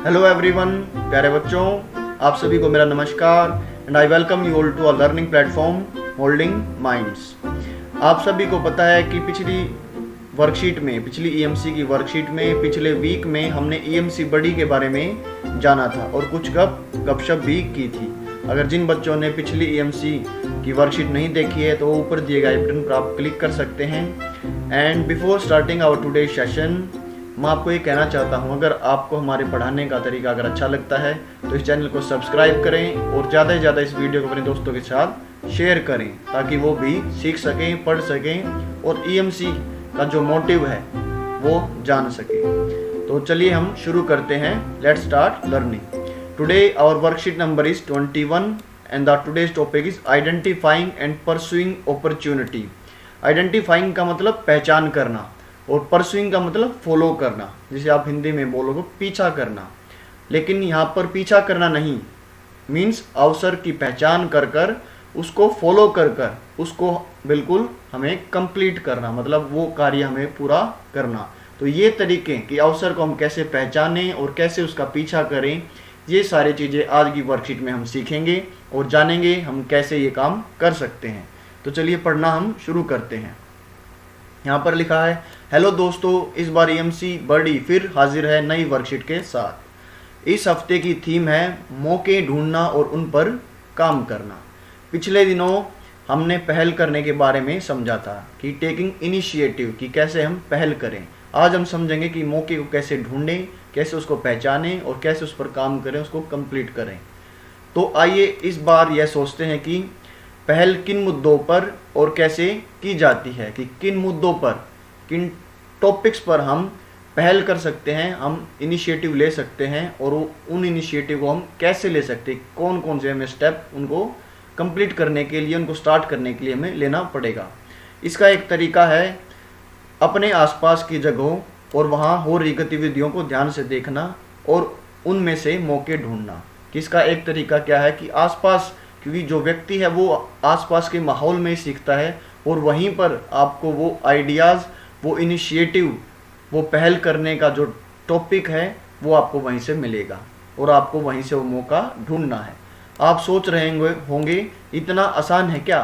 Hello everyone, प्यारे बच्चों, आप सभी को मेरा नमस्कार and I welcome you all to a learning platform Moulding Minds. आप सभी को पता है कि पिछली ईएमसी की वर्कशीट में पिछले वीक में हमने ईएमसी बड़ी के बारे में जाना था और कुछ गपशप भी की थी। अगर जिन बच्चों ने पिछली ईएमसी की वर्कशीट नहीं देखी है तो ऊपर दिए गए बटन पर आप क्लिक कर सकते हैं। And before starting our today session, मैं आपको ये कहना चाहता हूँ, अगर आपको हमारे पढ़ाने का तरीका अगर अच्छा लगता है तो इस चैनल को सब्सक्राइब करें और ज़्यादा से ज़्यादा इस वीडियो को अपने दोस्तों के साथ शेयर करें ताकि वो भी सीख सकें, पढ़ सकें और ईएमसी का जो मोटिव है वो जान सकें। तो चलिए हम शुरू करते हैं। Let's start learning. Today our worksheet number is 21 and the today's topic is identifying and pursuing opportunity. Identifying का मतलब पहचान करना और परसुइंग का मतलब फॉलो करना, जिसे आप हिंदी में बोलोगे पीछा करना। लेकिन यहाँ पर पीछा करना नहीं, मीन्स अवसर की पहचान कर कर उसको फॉलो कर कर उसको बिल्कुल हमें कंप्लीट करना, मतलब वो कार्य हमें पूरा करना। तो ये तरीके कि अवसर को हम कैसे पहचानें और कैसे उसका पीछा करें, ये सारी चीज़ें आज की वर्कशीट में हम सीखेंगे और जानेंगे हम कैसे ये काम कर सकते हैं। तो चलिए पढ़ना हम शुरू करते हैं। यहाँ पर लिखा है, हेलो दोस्तों, इस बार ईएमसी बड़ी फिर हाजिर है नई वर्कशीट के साथ। इस हफ्ते की थीम है मौके ढूंढना और उन पर काम करना। पिछले दिनों हमने पहल करने के बारे में समझा था कि टेकिंग इनिशिएटिव, कि कैसे हम पहल करें। आज हम समझेंगे कि मौके को कैसे ढूंढें, कैसे उसको पहचानें और कैसे उस पर काम करें, उसको कंप्लीट करें। तो आइए इस बार यह सोचते हैं कि पहल किन मुद्दों पर और कैसे की जाती है, कि किन मुद्दों पर, किन टॉपिक्स पर हम पहल कर सकते हैं, हम इनिशिएटिव ले सकते हैं और उन इनिशिएटिव को हम कैसे ले सकते हैं, कौन कौन से हमें स्टेप उनको कंप्लीट करने के लिए, उनको स्टार्ट करने के लिए हमें लेना पड़ेगा। इसका एक तरीका है अपने आसपास की जगहों और वहाँ हो रही गतिविधियों को ध्यान से देखना और उनमें से मौके ढूंढना। किसका एक तरीका क्या है कि आसपास, क्योंकि जो व्यक्ति है वो आसपास के माहौल में ही सीखता है और वहीं पर आपको वो आइडियाज़, वो इनिशिएटिव, वो पहल करने का जो टॉपिक है वो आपको वहीं से मिलेगा और आपको वहीं से वो मौका ढूंढना है। आप सोच रहे होंगे इतना आसान है क्या,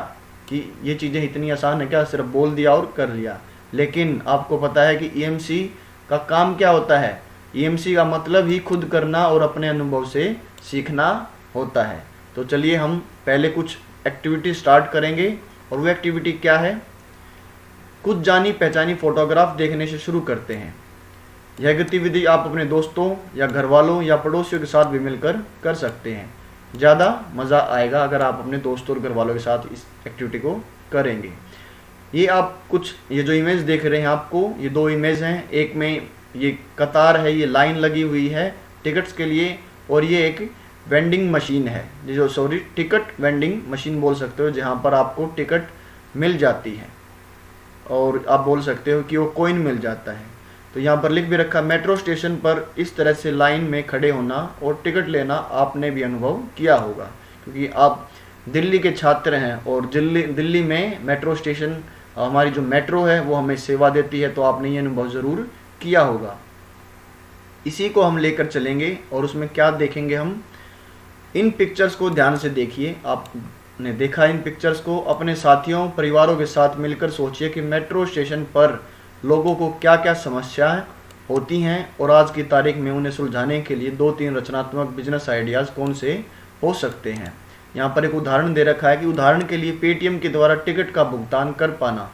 कि ये चीज़ें इतनी आसान है क्या, सिर्फ बोल दिया और कर लिया। लेकिन आपको पता है कि ईएमसी का काम क्या होता है। ईएमसी का मतलब ही खुद करना और अपने अनुभव से सीखना होता है। तो चलिए हम पहले कुछ एक्टिविटी स्टार्ट करेंगे और वो एक्टिविटी क्या है, कुछ जानी पहचानी फोटोग्राफ देखने से शुरू करते हैं। यह गतिविधि आप अपने दोस्तों या घर वालों या पड़ोसियों के साथ भी मिलकर कर सकते हैं। ज़्यादा मज़ा आएगा अगर आप अपने दोस्तों और घर वालों के साथ इस एक्टिविटी को करेंगे। ये जो इमेज देख रहे हैं आपको, ये दो इमेज हैं। एक में ये कतार है, ये लाइन लगी हुई है टिकट्स के लिए, और ये एक वेंडिंग मशीन है, टिकट वेंडिंग मशीन बोल सकते हो, जहाँ पर आपको टिकट मिल जाती है और आप बोल सकते हो कि वो कॉइन मिल जाता है। तो यहाँ पर लिख भी रखा, मेट्रो स्टेशन पर इस तरह से लाइन में खड़े होना और टिकट लेना आपने भी अनुभव किया होगा, क्योंकि आप दिल्ली के छात्र हैं और दिल्ली में मेट्रो स्टेशन, हमारी जो मेट्रो है वो हमें सेवा देती है, तो आपने ये अनुभव ज़रूर किया होगा। इसी को हम लेकर चलेंगे और उसमें क्या देखेंगे, हम इन पिक्चर्स को ध्यान से देखिए। आपने देखा इन पिक्चर्स को, अपने साथियों परिवारों के साथ मिलकर सोचिए कि मेट्रो स्टेशन पर लोगों को क्या क्या समस्याएं होती हैं और आज की तारीख में उन्हें सुलझाने के लिए 2-3 रचनात्मक बिजनेस आइडियाज़ कौन से हो सकते हैं। यहाँ पर एक उदाहरण दे रखा है कि उदाहरण के लिए पेटीएम के द्वारा टिकट का भुगतान कर पाना,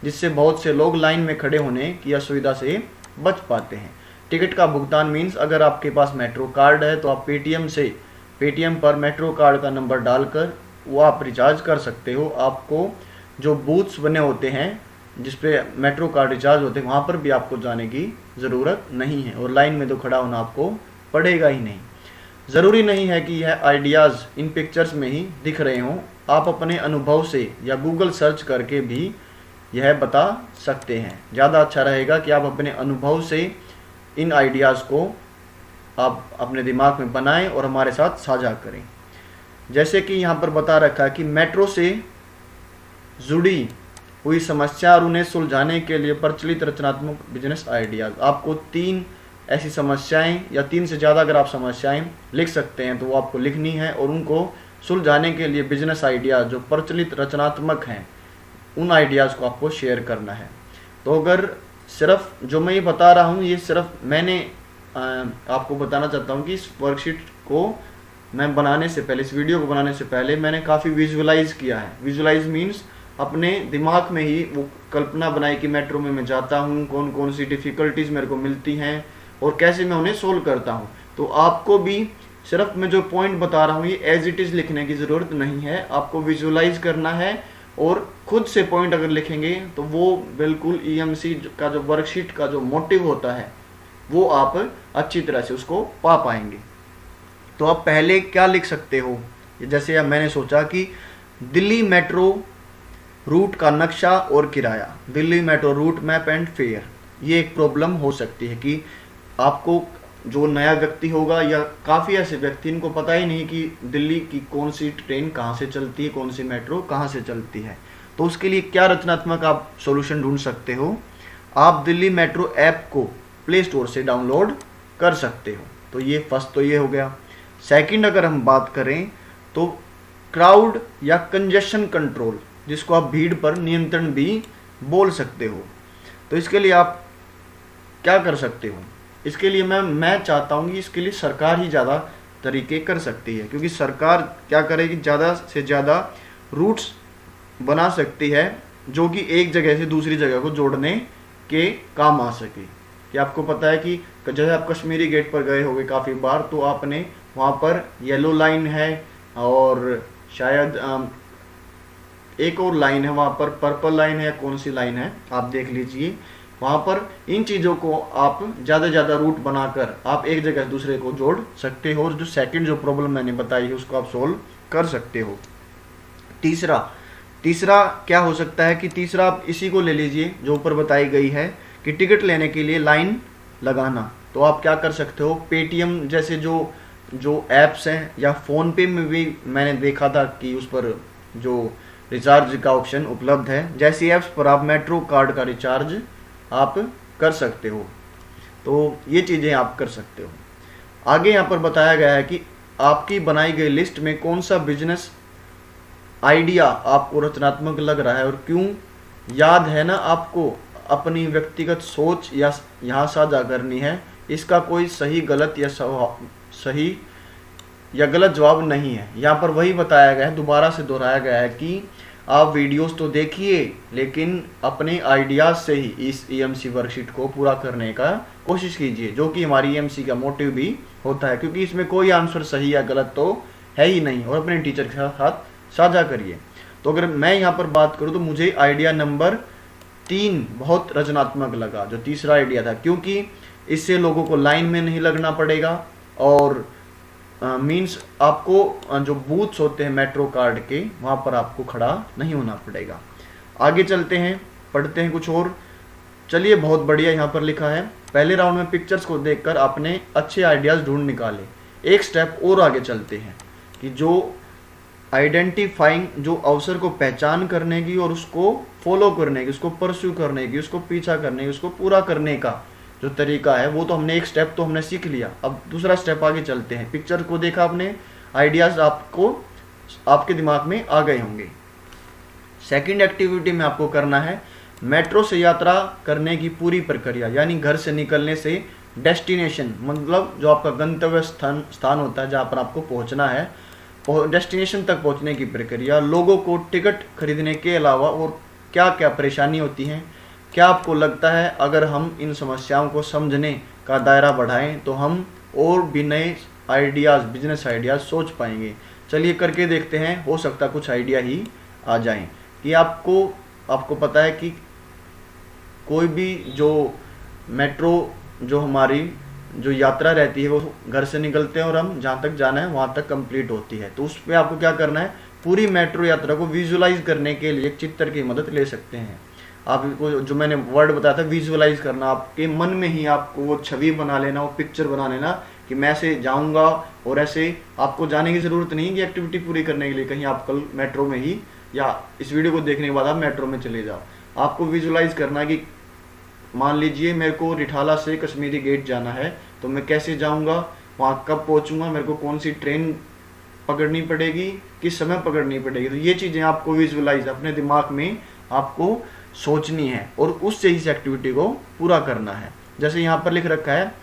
जिससे बहुत से लोग लाइन में खड़े होने की असुविधा से बच पाते हैं। टिकट का भुगतान मीन्स अगर आपके पास मेट्रो कार्ड है तो आप पेटीएम पर मेट्रो कार्ड का नंबर डालकर वो आप रिचार्ज कर सकते हो। आपको जो बूथ्स बने होते हैं जिस पे मेट्रो कार्ड रिचार्ज होते हैं, वहाँ पर भी आपको जाने की ज़रूरत नहीं है और लाइन में तो खड़ा होना आपको पड़ेगा ही नहीं। ज़रूरी नहीं है कि यह आइडियाज़ इन पिक्चर्स में ही दिख रहे हों, आप अपने अनुभव से या गूगल सर्च करके भी यह बता सकते हैं। ज़्यादा अच्छा रहेगा कि आप अपने अनुभव से इन आइडियाज़ को आप अपने दिमाग में बनाएं और हमारे साथ साझा करें। जैसे कि यहाँ पर बता रखा है कि मेट्रो से जुड़ी हुई समस्या और उन्हें सुलझाने के लिए प्रचलित रचनात्मक बिजनेस आइडियाज़। आपको 3 ऐसी समस्याएं या 3 से ज़्यादा अगर आप समस्याएं लिख सकते हैं तो वो आपको लिखनी है और उनको सुलझाने के लिए बिजनेस आइडिया जो प्रचलित रचनात्मक हैं उन आइडियाज़ को आपको शेयर करना है। तो अगर सिर्फ जो मैं ये बता रहा हूँ ये सिर्फ मैंने आपको बताना चाहता हूँ कि इस वर्कशीट को मैं बनाने से पहले, इस वीडियो को बनाने से पहले मैंने काफ़ी विजुअलाइज किया है। विजुअलाइज मीन्स अपने दिमाग में ही वो कल्पना बनाई कि मेट्रो में मैं जाता हूँ, कौन कौन सी डिफ़िकल्टीज मेरे को मिलती हैं और कैसे मैं उन्हें सोल्व करता हूँ। तो आपको भी सिर्फ मैं जो पॉइंट बता रहा हूँ ये एज इट इज़ लिखने की ज़रूरत नहीं है, आपको विजुअलाइज करना है और खुद से पॉइंट अगर लिखेंगे तो वो बिल्कुल ईएमसी का जो वर्कशीट का जो मोटिव होता है वो आप अच्छी तरह से उसको पा पाएंगे। तो आप पहले क्या लिख सकते हो, जैसे अब मैंने सोचा कि दिल्ली मेट्रो रूट का नक्शा और किराया, Delhi metro route map and fair. ये एक प्रॉब्लम हो सकती है कि आपको जो नया व्यक्ति होगा या काफ़ी ऐसे व्यक्ति इनको पता ही नहीं कि दिल्ली की कौन सी ट्रेन कहाँ से चलती है, कौन सी मेट्रो कहाँ से चलती है। तो उसके लिए क्या रचनात्मक आप सॉल्यूशन ढूंढ सकते हो, आप दिल्ली मेट्रो ऐप को प्ले स्टोर से डाउनलोड कर सकते हो। तो ये फर्स्ट तो ये हो गया। सेकंड अगर हम बात करें तो क्राउड या कंजेशन कंट्रोल, जिसको आप भीड़ पर नियंत्रण भी बोल सकते हो। तो इसके लिए आप क्या कर सकते हो, इसके लिए मैं चाहता हूँ कि इसके लिए सरकार ही ज़्यादा तरीके कर सकती है, क्योंकि सरकार क्या करेगी, ज़्यादा से ज़्यादा रूट्स बना सकती है जो कि एक जगह से दूसरी जगह को जोड़ने के काम आ सके। कि आपको पता है कि जैसे आप कश्मीरी गेट पर गए होंगे काफ़ी बार, तो आपने वहाँ पर येलो लाइन है और शायद एक और लाइन है वहाँ पर, पर्पल लाइन है या कौन सी लाइन है आप देख लीजिए। वहाँ पर इन चीज़ों को आप ज़्यादा से ज़्यादा रूट बनाकर आप एक जगह से दूसरे को जोड़ सकते हो और जो सेकंड जो प्रॉब्लम मैंने बताई है उसको आप सोल्व कर सकते हो। तीसरा क्या हो सकता है कि तीसरा आप इसी को ले लीजिए जो ऊपर बताई गई है कि टिकट लेने के लिए लाइन लगाना। तो आप क्या कर सकते हो, पेटीएम जैसे जो ऐप्स हैं या फ़ोन पे में भी मैंने देखा था कि उस पर जो रिचार्ज का ऑप्शन उपलब्ध है, जैसी ऐप्स पर आप मेट्रो कार्ड का रिचार्ज आप कर सकते हो। तो ये चीज़ें आप कर सकते हो। आगे यहाँ पर बताया गया है कि आपकी बनाई गई लिस्ट में कौन सा बिजनेस आइडिया आपको रचनात्मक लग रहा है और क्यों। याद है ना, आपको अपनी व्यक्तिगत सोच या यहाँ साझा करनी है, इसका कोई सही या गलत जवाब नहीं है। यहाँ पर वही बताया गया है, दोबारा से दोहराया गया है कि आप वीडियोस तो देखिए लेकिन अपने आइडियाज़ से ही इस ईएमसी वर्कशीट को पूरा करने का कोशिश कीजिए, जो कि हमारी ईएमसी का मोटिव भी होता है, क्योंकि इसमें कोई आंसर सही या गलत तो है ही नहीं। और अपने टीचर के साथ साझा करिए। तो अगर मैं यहाँ पर बात करूँ तो मुझे आइडिया नंबर 3 बहुत रचनात्मक लगा, जो तीसरा आइडिया था, क्योंकि इससे लोगों को लाइन में नहीं लगना पड़ेगा और मीन्स आपको जो बूथ्स होते हैं मेट्रो कार्ड के वहाँ पर आपको खड़ा नहीं होना पड़ेगा। आगे चलते हैं, पढ़ते हैं कुछ और। चलिए, बहुत बढ़िया यहाँ पर लिखा है, पहले राउंड में पिक्चर्स को देखकर आपने अच्छे आइडियाज़ ढूंढ निकाले। एक स्टेप और आगे चलते हैं कि जो आइडेंटिफाइंग, जो अवसर को पहचान करने की और उसको फॉलो करने की, उसको परस्यू करने की, उसको पीछा करने की, उसको पूरा करने का जो तरीका है, वो तो हमने एक स्टेप तो हमने सीख लिया। अब दूसरा स्टेप आगे चलते हैं। पिक्चर को देखा आपने, आइडियाज़ आपको आपके दिमाग में आ गए होंगे। सेकंड एक्टिविटी में आपको करना है मेट्रो से यात्रा करने की पूरी प्रक्रिया, यानी घर से निकलने से डेस्टिनेशन, मतलब जो आपका गंतव्य स्थान होता है जहाँ पर आपको पहुँचना है, डेस्टिनेशन तक पहुँचने की प्रक्रिया, लोगों को टिकट खरीदने के अलावा और क्या क्या परेशानी होती हैं। क्या आपको लगता है अगर हम इन समस्याओं को समझने का दायरा बढ़ाएं तो हम और भी नए आइडियाज़, बिजनेस आइडियाज़ सोच पाएंगे। चलिए करके देखते हैं, हो सकता कुछ आइडिया ही आ जाएं। कि आपको पता है कि कोई भी जो मेट्रो जो हमारी जो यात्रा रहती है वो घर से निकलते हैं और हम जहाँ तक जाना है वहाँ तक कंप्लीट होती है। तो उस पर आपको क्या करना है, पूरी मेट्रो यात्रा को विजुअलाइज करने के लिए एक चित्र की मदद ले सकते हैं। आपको जो मैंने वर्ड बताया था विजुअलाइज करना, आपके मन में ही आपको वो छवि बना लेना, वो पिक्चर बना लेना कि मैं ऐसे जाऊंगा और ऐसे। आपको जाने की ज़रूरत नहीं कि एक्टिविटी पूरी करने के लिए कहीं आप कल मेट्रो में ही या इस वीडियो को देखने के बाद आप मेट्रो में चले जाओ। आपको विजुअलाइज करना कि मान लीजिए मेरे को रिठाला से कश्मीरी गेट जाना है, तो मैं कैसे जाऊंगा, वहाँ कब पहुंचूंगा, मेरे को कौन सी ट्रेन पकड़नी पड़ेगी, किस समय पकड़नी पड़ेगी। तो ये चीज़ें आपको विजुअलाइज अपने दिमाग में आपको सोचनी है और उससे इस एक्टिविटी को पूरा करना है। जैसे यहाँ पर लिख रखा है,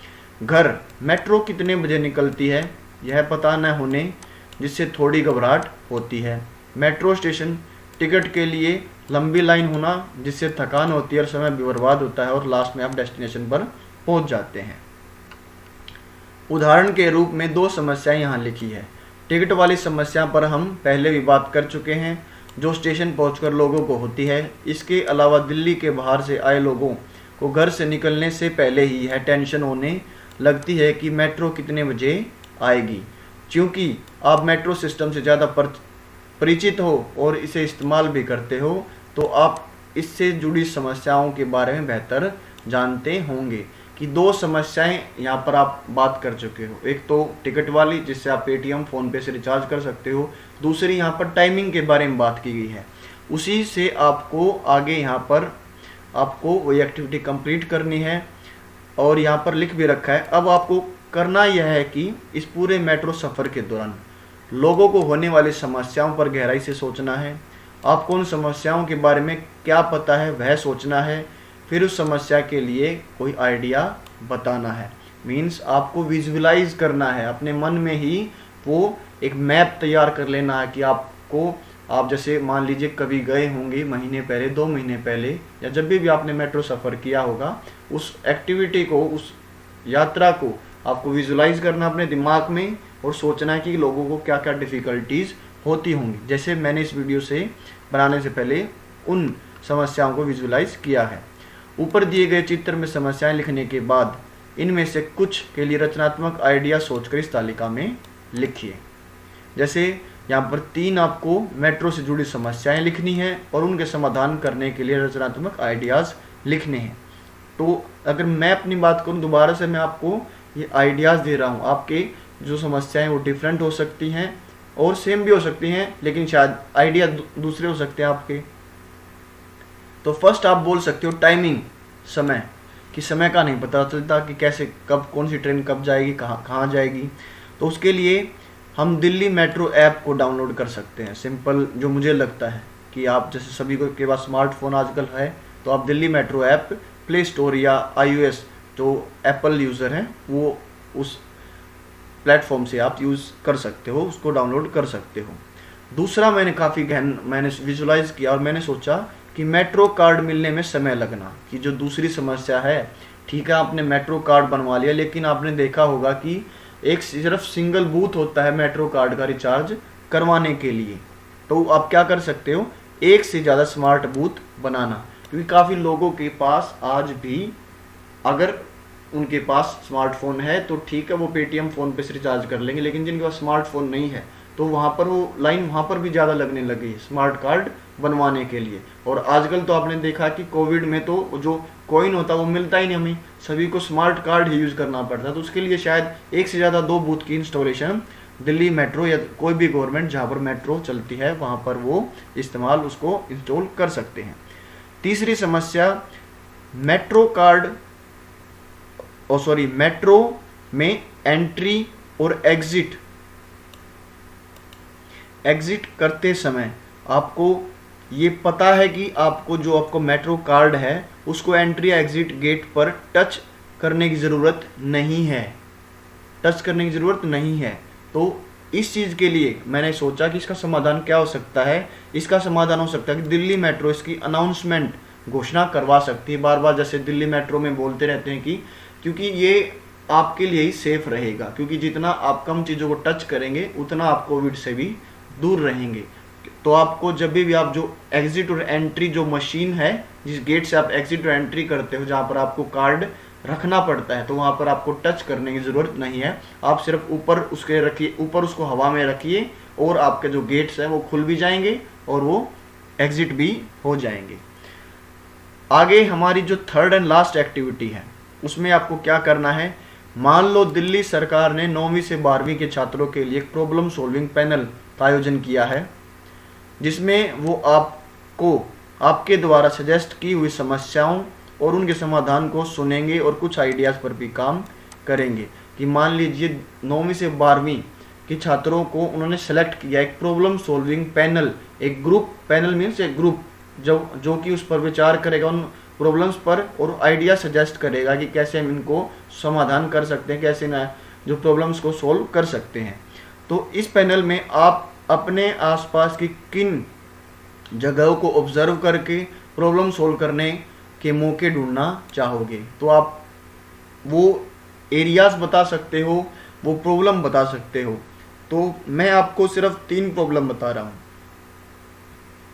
घर मेट्रो कितने बजे निकलती है, यह पता न होने जिससे थोड़ी घबराहट होती है। मेट्रो स्टेशन टिकट के लिए लंबी लाइन होना जिससे थकान होती है और समय भी बर्बाद होता है और लास्ट में आप डेस्टिनेशन पर पहुंच जाते हैं। उदाहरण के रूप में 2 समस्याएं यहाँ लिखी है। टिकट वाली समस्या पर हम पहले भी बात कर चुके हैं, जो स्टेशन पहुंचकर लोगों को होती है। इसके अलावा दिल्ली के बाहर से आए लोगों को घर से निकलने से पहले ही यह टेंशन होने लगती है कि मेट्रो कितने बजे आएगी। क्योंकि आप मेट्रो सिस्टम से ज़्यादा परिचित हो और इसे इस्तेमाल भी करते हो, तो आप इससे जुड़ी समस्याओं के बारे में बेहतर जानते होंगे। कि 2 समस्याएं यहाँ पर आप बात कर चुके हो। एक तो टिकट वाली, जिससे आप पेटीएम फ़ोन पे से रिचार्ज कर सकते हो। दूसरी यहाँ पर टाइमिंग के बारे में बात की गई है। उसी से आपको आगे यहाँ पर आपको वही एक्टिविटी कंप्लीट करनी है और यहाँ पर लिख भी रखा है। अब आपको करना यह है कि इस पूरे मेट्रो सफ़र के दौरान लोगों को होने वाली समस्याओं पर गहराई से सोचना है। आपको उन समस्याओं के बारे में क्या पता है वह सोचना है, फिर उस समस्या के लिए कोई आइडिया बताना है। मीन्स आपको विजुअलाइज करना है, अपने मन में ही वो एक मैप तैयार कर लेना है कि आप जैसे मान लीजिए कभी गए होंगे महीने पहले, 2 महीने पहले, या जब भी आपने मेट्रो सफ़र किया होगा, उस एक्टिविटी को, उस यात्रा को आपको विजुअलाइज करना अपने दिमाग में और सोचना है कि लोगों को क्या क्या डिफ़िकल्टीज होती होंगी। जैसे मैंने इस वीडियो से बनाने से पहले उन समस्याओं को विजुअलाइज किया है। ऊपर दिए गए चित्र में समस्याएं लिखने के बाद इनमें से कुछ के लिए रचनात्मक आइडिया सोचकर इस तालिका में लिखिए। जैसे यहाँ पर 3 आपको मेट्रो से जुड़ी समस्याएं लिखनी है और उनके समाधान करने के लिए रचनात्मक आइडियाज़ लिखने हैं। तो अगर मैं अपनी बात करूँ, दोबारा से मैं आपको ये आइडियाज़ दे रहा हूँ। आपके जो समस्याएं वो डिफरेंट हो सकती हैं और सेम भी हो सकती हैं, लेकिन शायद आइडिया दूसरे हो सकते हैं आपके। तो फर्स्ट आप बोल सकते हो टाइमिंग, समय, कि समय का नहीं पता चलता कि कैसे कब कौन सी ट्रेन कब जाएगी, कहाँ जाएगी। तो उसके लिए हम दिल्ली मेट्रो ऐप को डाउनलोड कर सकते हैं। सिंपल जो मुझे लगता है कि आप जैसे सभी को के पास स्मार्टफोन आजकल है, तो आप Delhi metro app play store या iOS जो एप्पल यूज़र हैं वो उस प्लेटफॉर्म से आप यूज़ कर सकते हो, उसको डाउनलोड कर सकते हो। दूसरा मैंने विजुलाइज किया और मैंने सोचा कि मेट्रो कार्ड मिलने में समय लगना, कि जो दूसरी समस्या है, ठीक है आपने मेट्रो कार्ड बनवा लिया, लेकिन आपने देखा होगा कि एक सिर्फ सिंगल बूथ होता है मेट्रो कार्ड का रिचार्ज करवाने के लिए। तो आप क्या कर सकते हो, एक से ज़्यादा स्मार्ट बूथ बनाना, क्योंकि काफ़ी लोगों के पास आज भी, अगर उनके पास स्मार्टफोन है तो ठीक है वो पेटीएम फ़ोन पे से रिचार्ज कर लेंगे, लेकिन जिनके पास स्मार्टफोन नहीं है तो वहाँ पर वो लाइन वहाँ पर भी ज़्यादा लगने लगी है स्मार्ट कार्ड बनवाने के लिए। और आजकल तो आपने देखा कि कोविड में तो जो कॉइन होता है वो मिलता ही नहीं, हमें सभी को स्मार्ट कार्ड ही यूज़ करना पड़ता है। तो उसके लिए शायद एक से ज़्यादा 2 बूथ की इंस्टॉलेशन दिल्ली मेट्रो या कोई भी गवर्नमेंट जहाँ पर मेट्रो चलती है वहाँ पर वो इस्तेमाल उसको इंस्टॉल कर सकते हैं। तीसरी समस्या, मेट्रो में एंट्री और एग्जिट करते समय आपको ये पता है कि आपको मेट्रो कार्ड है उसको एंट्री या एग्जिट गेट पर टच करने की ज़रूरत नहीं है। तो इस चीज़ के लिए मैंने सोचा कि इसका समाधान क्या हो सकता है। इसका समाधान हो सकता है कि दिल्ली मेट्रो इसकी अनाउंसमेंट घोषणा करवा सकती है बार बार, जैसे दिल्ली मेट्रो में बोलते रहते हैं कि क्योंकि ये आपके लिए ही सेफ रहेगा, क्योंकि जितना आप कम चीज़ों को टच करेंगे उतना आप कोविड से भी दूर रहेंगे। तो आपको जब भी आप जो एग्जिट और एंट्री जो मशीन है, जिस गेट से आप एग्जिट और एंट्री करते हो, जहाँ पर आपको कार्ड रखना पड़ता है, तो वहाँ पर आपको टच करने की ज़रूरत नहीं है। आप सिर्फ ऊपर उसको हवा में रखिए और आपके जो गेट्स हैं वो खुल भी जाएंगे और वो एग्जिट भी हो जाएंगे। आगे हमारी जो 3rd एंड लास्ट एक्टिविटी है उसमें आपको क्या करना है। मान लो दिल्ली सरकार ने 9वीं से 12वीं के छात्रों के लिए एक प्रॉब्लम सॉल्विंग पैनल का आयोजन किया है, जिसमें वो आपको आपके द्वारा सजेस्ट की हुई समस्याओं और उनके समाधान को सुनेंगे और कुछ आइडियाज़ पर भी काम करेंगे। कि मान लीजिए 9वीं से 12वीं के छात्रों को उन्होंने सेलेक्ट किया एक प्रॉब्लम सॉल्विंग पैनल, एक ग्रुप, पैनल मीन्स एक ग्रुप जो कि उस पर विचार करेगा उन प्रॉब्लम्स पर और आइडिया सजेस्ट करेगा कि कैसे हम इनको समाधान कर सकते हैं, कैसे ना जो प्रॉब्लम्स को सॉल्व कर सकते हैं। तो इस पैनल में आप अपने आसपास की किन जगहों को ऑब्जर्व करके प्रॉब्लम सॉल्व करने के मौके ढूंढना चाहोगे। तो आप वो एरियाज बता सकते हो, वो प्रॉब्लम बता सकते हो। तो मैं आपको सिर्फ 3 प्रॉब्लम बता रहा हूँ।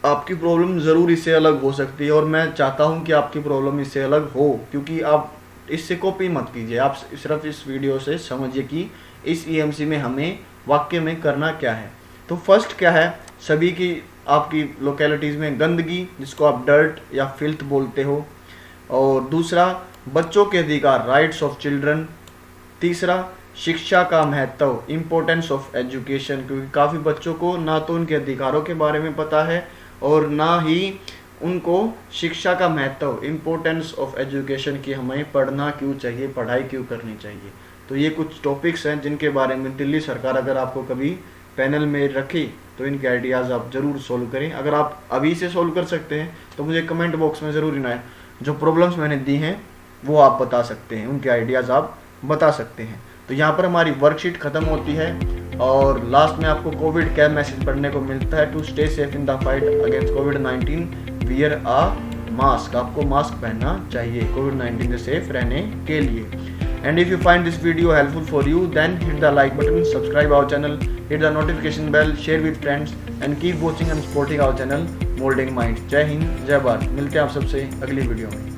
आपकी प्रॉब्लम ज़रूर इससे अलग हो सकती है और मैं चाहता हूँ कि आपकी प्रॉब्लम इससे अलग हो, क्योंकि आप इससे कॉपी मत कीजिए। आप सिर्फ इस वीडियो से समझिए कि इस EMC में हमें वाक्य में करना क्या है। तो फर्स्ट क्या है, सभी की आपकी लोकेलिटीज़ में गंदगी, जिसको आप डर्ट या फिल्थ बोलते हो। और दूसरा, बच्चों के अधिकार, राइट्स ऑफ चिल्ड्रन। तीसरा, शिक्षा का महत्व, इम्पोर्टेंस ऑफ एजुकेशन, क्योंकि काफ़ी बच्चों को ना तो उनके अधिकारों के बारे में पता है और ना ही उनको शिक्षा का महत्व, इम्पोर्टेंस ऑफ एजुकेशन की हमें पढ़ना क्यों चाहिए, पढ़ाई क्यों करनी चाहिए। तो ये कुछ टॉपिक्स हैं जिनके बारे में दिल्ली सरकार अगर आपको कभी पैनल में रखे तो इनके आइडियाज़ आप ज़रूर सोल्व करें। अगर आप अभी से सोल्व कर सकते हैं तो मुझे कमेंट बॉक्स में ज़रूर ना जो प्रॉब्लम्स मैंने दी हैं वो आप बता सकते हैं, उनके आइडियाज़ आप बता सकते हैं। तो यहाँ पर हमारी वर्कशीट ख़त्म होती है और लास्ट में आपको कोविड केयर मैसेज पढ़ने को मिलता है। To stay safe in the fight against कोविड-19 वियर अ मास्क। आपको मास्क पहनना चाहिए कोविड-19 से सेफ रहने के लिए। And if you find this video helpful for you then hit the like button, subscribe our channel, hit the notification bell, share with friends and keep watching and supporting our channel Moulding Mind. जय हिंद, जय भारत। मिलते हैं आप सबसे अगली video में।